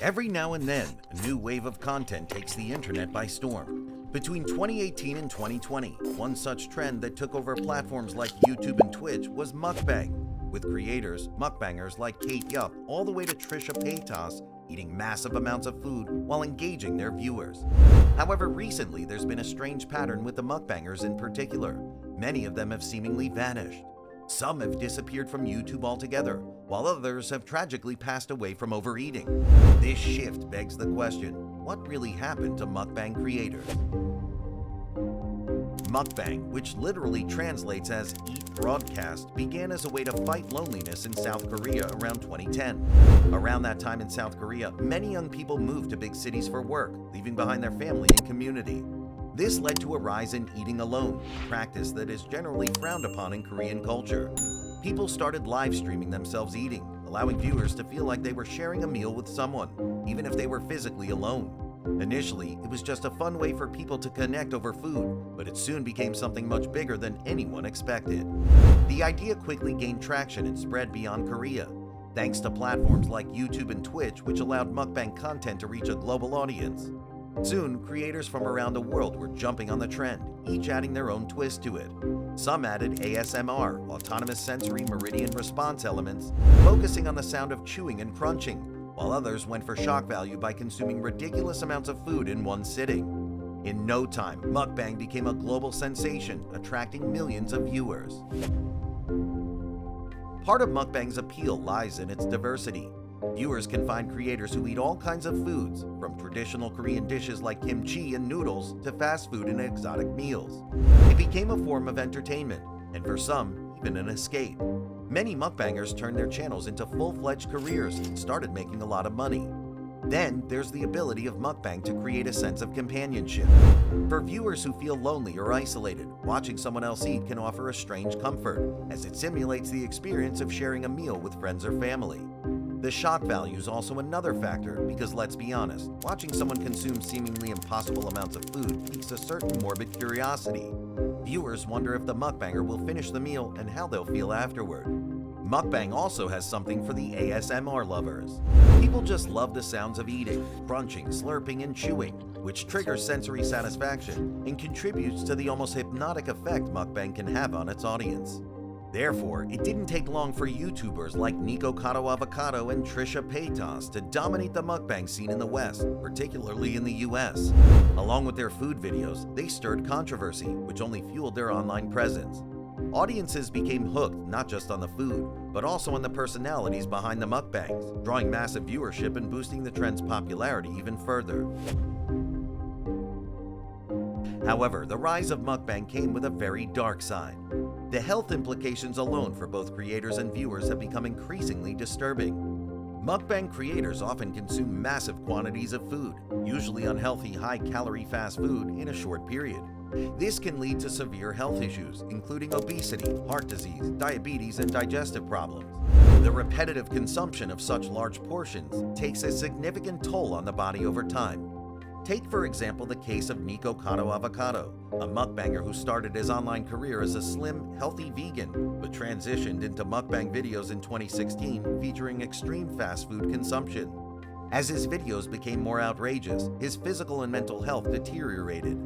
Every now and then, a new wave of content takes the internet by storm. Between 2018 and 2020, one such trend that took over platforms like YouTube and Twitch was mukbang, with creators, mukbangers like Kate Yup all the way to Trisha Paytas eating massive amounts of food while engaging their viewers. However, recently there's been a strange pattern with the mukbangers in particular. Many of them have seemingly vanished. Some have disappeared from YouTube altogether, while others have tragically passed away from overeating. This shift begs the question, what really happened to mukbang creators? Mukbang, which literally translates as eat broadcast, began as a way to fight loneliness in South Korea around 2010. Around that time in South Korea, many young people moved to big cities for work, leaving behind their family and community. This led to a rise in eating alone, a practice that is generally frowned upon in Korean culture. People started live streaming themselves eating, allowing viewers to feel like they were sharing a meal with someone, even if they were physically alone. Initially, it was just a fun way for people to connect over food, but it soon became something much bigger than anyone expected. The idea quickly gained traction and spread beyond Korea, thanks to platforms like YouTube and Twitch, which allowed mukbang content to reach a global audience. Soon, creators from around the world were jumping on the trend, each adding their own twist to it. Some added ASMR, autonomous sensory meridian response elements, focusing on the sound of chewing and crunching, while others went for shock value by consuming ridiculous amounts of food in one sitting. In no time, mukbang became a global sensation, attracting millions of viewers. Part of mukbang's appeal lies in its diversity. Viewers can find creators who eat all kinds of foods, from traditional Korean dishes like kimchi and noodles to fast food and exotic meals. It became a form of entertainment, and for some, even an escape. Many mukbangers turned their channels into full-fledged careers and started making a lot of money. Then, there's the ability of mukbang to create a sense of companionship. For viewers who feel lonely or isolated, watching someone else eat can offer a strange comfort, as it simulates the experience of sharing a meal with friends or family. The shock value is also another factor because, let's be honest, watching someone consume seemingly impossible amounts of food piques a certain morbid curiosity. Viewers wonder if the mukbanger will finish the meal and how they'll feel afterward. Mukbang also has something for the ASMR lovers. People just love the sounds of eating, crunching, slurping, and chewing, which triggers sensory satisfaction and contributes to the almost hypnotic effect mukbang can have on its audience. Therefore, it didn't take long for YouTubers like Nico Kato Avocado and Trisha Paytas to dominate the mukbang scene in the West, particularly in the US. Along with their food videos, they stirred controversy, which only fueled their online presence. Audiences became hooked not just on the food, but also on the personalities behind the mukbangs, drawing massive viewership and boosting the trend's popularity even further. However, the rise of mukbang came with a very dark side. The health implications alone for both creators and viewers have become increasingly disturbing. Mukbang creators often consume massive quantities of food, usually unhealthy, high-calorie fast food, in a short period. This can lead to severe health issues, including obesity, heart disease, diabetes, and digestive problems. The repetitive consumption of such large portions takes a significant toll on the body over time. Take, for example, the case of Nico Kato Avocado, a mukbanger who started his online career as a slim, healthy vegan, but transitioned into mukbang videos in 2016 featuring extreme fast food consumption. As his videos became more outrageous, his physical and mental health deteriorated.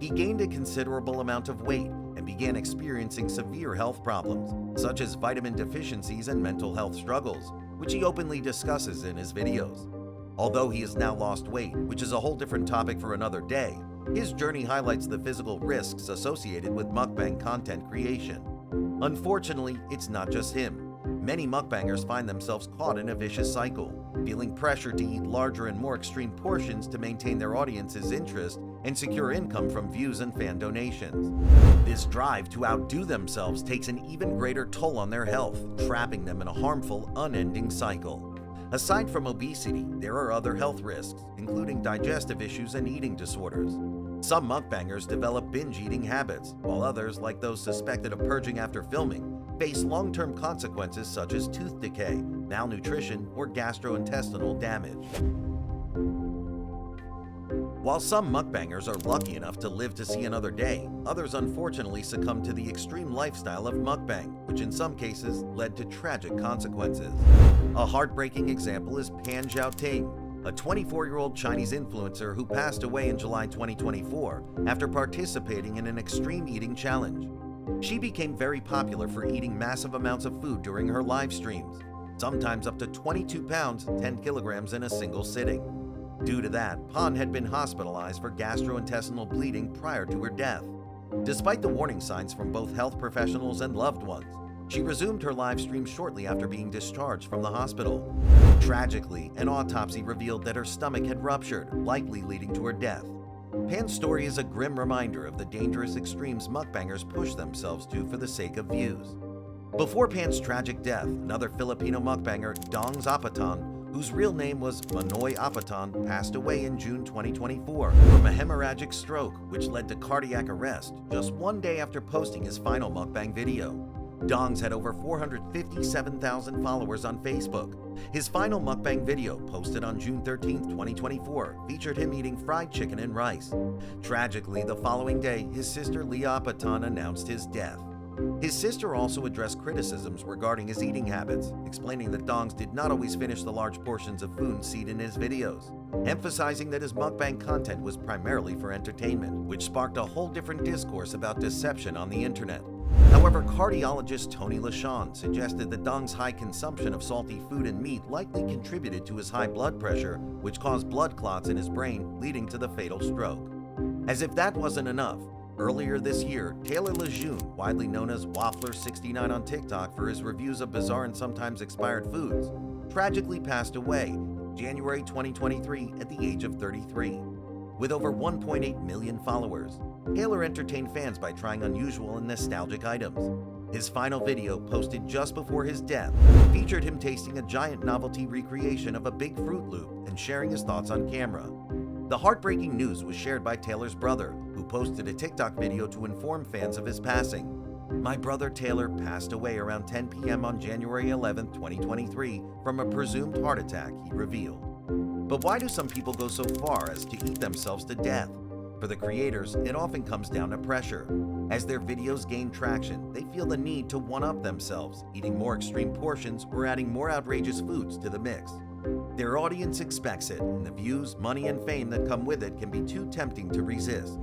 He gained a considerable amount of weight and began experiencing severe health problems, such as vitamin deficiencies and mental health struggles, which he openly discusses in his videos. Although he has now lost weight, which is a whole different topic for another day, his journey highlights the physical risks associated with mukbang content creation. Unfortunately, it's not just him. Many mukbangers find themselves caught in a vicious cycle, feeling pressure to eat larger and more extreme portions to maintain their audience's interest and secure income from views and fan donations. This drive to outdo themselves takes an even greater toll on their health, trapping them in a harmful, unending cycle. Aside from obesity, there are other health risks, including digestive issues and eating disorders. Some mukbangers develop binge eating habits, while others, like those suspected of purging after filming, face long-term consequences such as tooth decay, malnutrition, or gastrointestinal damage. While some mukbangers are lucky enough to live to see another day, others unfortunately succumb to the extreme lifestyle of mukbang, which in some cases led to tragic consequences. A heartbreaking example is Pan Zhao Ting, a 24-year-old Chinese influencer who passed away in July 2024 after participating in an extreme eating challenge. She became very popular for eating massive amounts of food during her live streams, sometimes up to 22 pounds, 10 kilograms in a single sitting. Due to that, Pan had been hospitalized for gastrointestinal bleeding prior to her death. Despite the warning signs from both health professionals and loved ones, she resumed her live stream shortly after being discharged from the hospital. Tragically, an autopsy revealed that her stomach had ruptured, likely leading to her death. Pan's story is a grim reminder of the dangerous extremes mukbangers push themselves to for the sake of views. Before Pan's tragic death, another Filipino mukbanger, Dong Zapatan, whose real name was Manoy Apatan, passed away in June 2024 from a hemorrhagic stroke, which led to cardiac arrest just one day after posting his final mukbang video. Dong's had over 457,000 followers on Facebook. His final mukbang video, posted on June 13, 2024, featured him eating fried chicken and rice. Tragically, the following day, his sister Leah Apatan announced his death. His sister also addressed criticisms regarding his eating habits, explaining that Dongs did not always finish the large portions of food seen in his videos, emphasizing that his mukbang content was primarily for entertainment, which sparked a whole different discourse about deception on the internet. However, cardiologist Tony LaShawn suggested that Dong's high consumption of salty food and meat likely contributed to his high blood pressure, which caused blood clots in his brain, leading to the fatal stroke. As if that wasn't enough, earlier this year, Taylor Lejeune, widely known as Waffler69 on TikTok for his reviews of bizarre and sometimes expired foods, tragically passed away in January 2023 at the age of 33. With over 1.8 million followers, Taylor entertained fans by trying unusual and nostalgic items. His final video, posted just before his death, featured him tasting a giant novelty recreation of a big Fruit Loop and sharing his thoughts on camera. The heartbreaking news was shared by Taylor's brother, who posted a TikTok video to inform fans of his passing. "My brother Taylor passed away around 10 p.m. on January 11, 2023 from a presumed heart attack," he revealed. But why do some people go so far as to eat themselves to death? For the creators, it often comes down to pressure. As their videos gain traction, they feel the need to one-up themselves, eating more extreme portions or adding more outrageous foods to the mix. Their audience expects it, and the views, money, and fame that come with it can be too tempting to resist.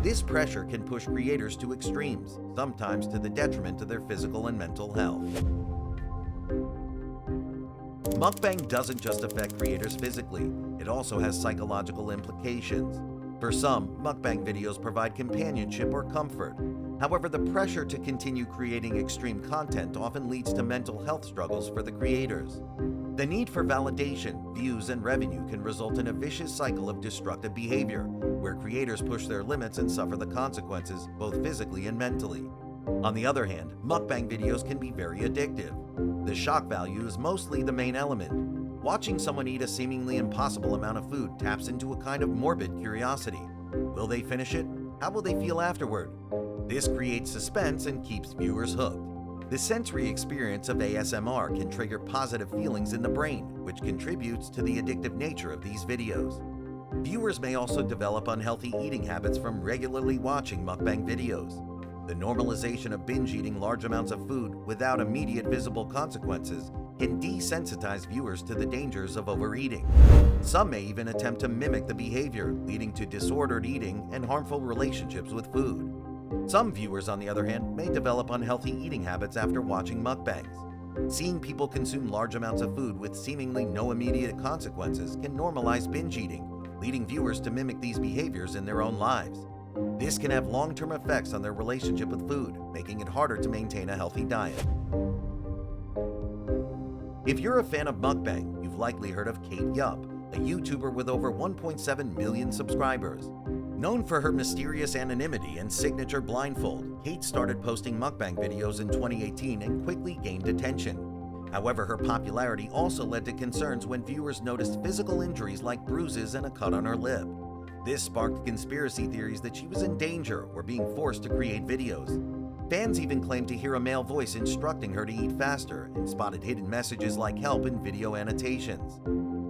This pressure can push creators to extremes, sometimes to the detriment of their physical and mental health. Mukbang doesn't just affect creators physically, it also has psychological implications. For some, mukbang videos provide companionship or comfort. However, the pressure to continue creating extreme content often leads to mental health struggles for the creators. The need for validation, views, and revenue can result in a vicious cycle of destructive behavior, where creators push their limits and suffer the consequences, both physically and mentally. On the other hand, mukbang videos can be very addictive. The shock value is mostly the main element. Watching someone eat a seemingly impossible amount of food taps into a kind of morbid curiosity. Will they finish it? How will they feel afterward? This creates suspense and keeps viewers hooked. The sensory experience of ASMR can trigger positive feelings in the brain, which contributes to the addictive nature of these videos. Viewers may also develop unhealthy eating habits from regularly watching mukbang videos. The normalization of binge eating large amounts of food without immediate visible consequences can desensitize viewers to the dangers of overeating. Some may even attempt to mimic the behavior, leading to disordered eating and harmful relationships with food. Some viewers, on the other hand, may develop unhealthy eating habits after watching mukbangs. Seeing people consume large amounts of food with seemingly no immediate consequences can normalize binge eating, leading viewers to mimic these behaviors in their own lives. This can have long-term effects on their relationship with food, making it harder to maintain a healthy diet. If you're a fan of mukbang, you've likely heard of Kate Yup, a YouTuber with over 1.7 million subscribers. Known for her mysterious anonymity and signature blindfold, Kate started posting mukbang videos in 2018 and quickly gained attention. However, her popularity also led to concerns when viewers noticed physical injuries like bruises and a cut on her lip. This sparked conspiracy theories that she was in danger or being forced to create videos. Fans even claimed to hear a male voice instructing her to eat faster and spotted hidden messages like help in video annotations.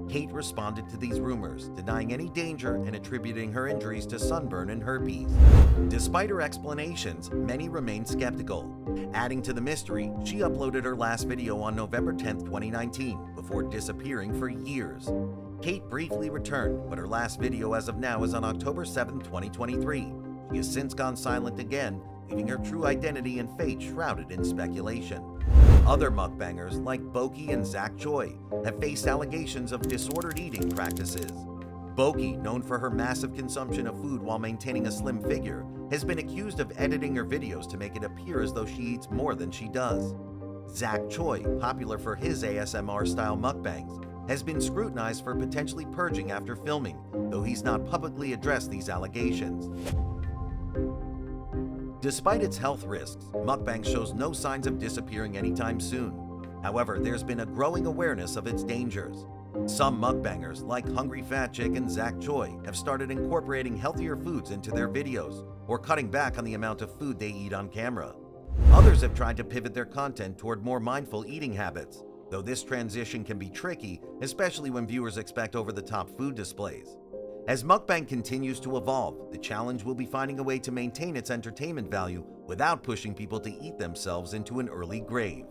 Kate responded to these rumors, denying any danger and attributing her injuries to sunburn and herpes. Despite her explanations, many remained skeptical. Adding to the mystery, she uploaded her last video on November 10, 2019, before disappearing for years. Kate briefly returned, but her last video as of now is on October 7, 2023. She has since gone silent again, leaving her true identity and fate shrouded in speculation. Other mukbangers like Boki and Zach Choi have faced allegations of disordered eating practices. Boki, known for her massive consumption of food while maintaining a slim figure, has been accused of editing her videos to make it appear as though she eats more than she does. Zach Choi, popular for his ASMR-style mukbangs, has been scrutinized for potentially purging after filming, though he's not publicly addressed these allegations. Despite its health risks, mukbang shows no signs of disappearing anytime soon. However, there's been a growing awareness of its dangers. Some mukbangers, like Hungry Fat Chick and Zach Choi, have started incorporating healthier foods into their videos, or cutting back on the amount of food they eat on camera. Others have tried to pivot their content toward more mindful eating habits, though this transition can be tricky, especially when viewers expect over-the-top food displays. As mukbang continues to evolve, the challenge will be finding a way to maintain its entertainment value without pushing people to eat themselves into an early grave.